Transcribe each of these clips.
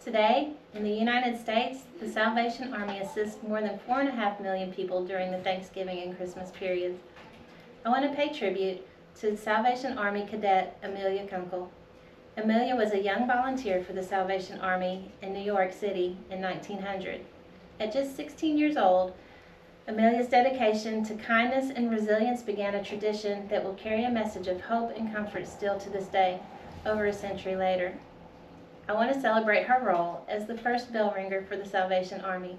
Today, in the United States, the Salvation Army assists more than 4.5 million people during the Thanksgiving and Christmas periods. I want to pay tribute to Salvation Army cadet Amelia Kunkel. Amelia was a young volunteer for the Salvation Army in New York City in 1900. At just 16 years old, Amelia's dedication to kindness and resilience began a tradition that will carry a message of hope and comfort still to this day, over a century later. I want to celebrate her role as the first bell ringer for the Salvation Army.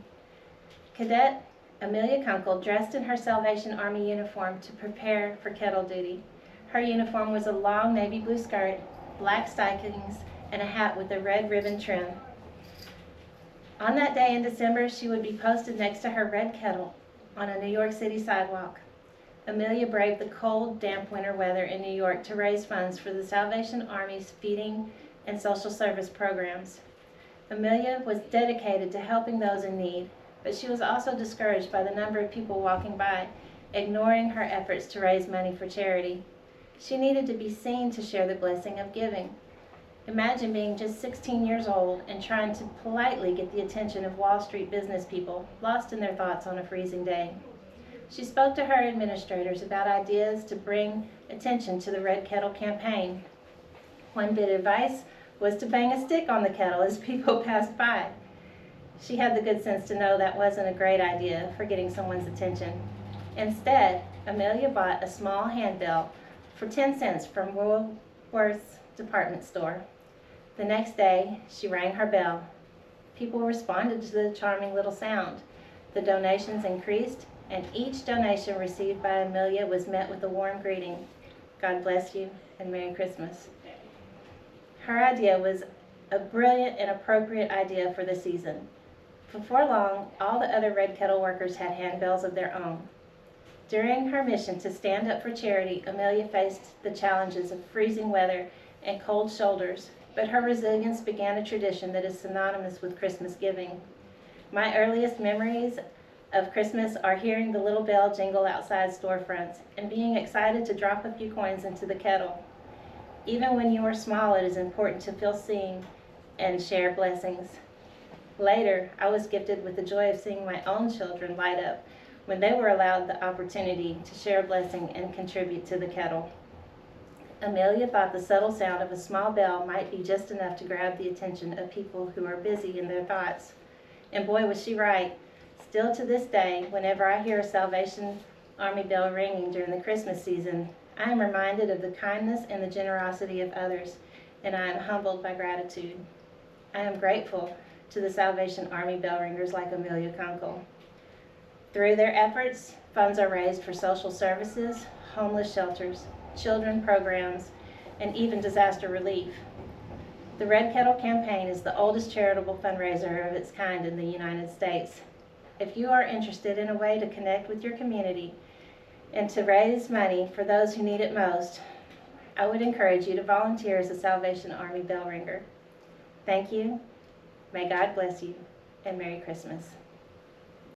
Cadet Amelia Kunkel dressed in her Salvation Army uniform to prepare for kettle duty. Her uniform was a long navy blue skirt, black stockings, and a hat with a red ribbon trim. On that day in December, she would be posted next to her red kettle on a New York City sidewalk. Amelia braved the cold, damp winter weather in New York to raise funds for the Salvation Army's feeding and social service programs. Amelia was dedicated to helping those in need, but she was also discouraged by the number of people walking by, ignoring her efforts to raise money for charity. She needed to be seen to share the blessing of giving. Imagine being just 16 years old and trying to politely get the attention of Wall Street business people, lost in their thoughts on a freezing day. She spoke to her administrators about ideas to bring attention to the Red Kettle campaign. One bit of advice was to bang a stick on the kettle as people passed by. She had the good sense to know that wasn't a great idea for getting someone's attention. Instead, Amelia bought a small handbell for 10 cents from Woolworth's department store. The next day, she rang her bell. People responded to the charming little sound. The donations increased, and each donation received by Amelia was met with a warm greeting. God bless you, and Merry Christmas. Her idea was a brilliant and appropriate idea for the season. Before long, all the other Red Kettle workers had handbells of their own. During her mission to stand up for charity, Amelia faced the challenges of freezing weather and cold shoulders, but her resilience began a tradition that is synonymous with Christmas giving. My earliest memories of Christmas are hearing the little bell jingle outside storefronts and being excited to drop a few coins into the kettle. Even when you are small, it is important to feel seen and share blessings. Later, I was gifted with the joy of seeing my own children light up when they were allowed the opportunity to share a blessing and contribute to the kettle. Amelia thought the subtle sound of a small bell might be just enough to grab the attention of people who are busy in their thoughts. And boy, was she right. Still to this day, whenever I hear a Salvation Army bell ringing during the Christmas season, I am reminded of the kindness and the generosity of others, and I am humbled by gratitude. I am grateful to the Salvation Army bell ringers like Amelia Kunkel. Through their efforts, funds are raised for social services, homeless shelters, children programs, and even disaster relief. The Red Kettle campaign is the oldest charitable fundraiser of its kind in the United States. If you are interested in a way to connect with your community and to raise money for those who need it most, I would encourage you to volunteer as a Salvation Army bell ringer. Thank you, may God bless you, and Merry Christmas.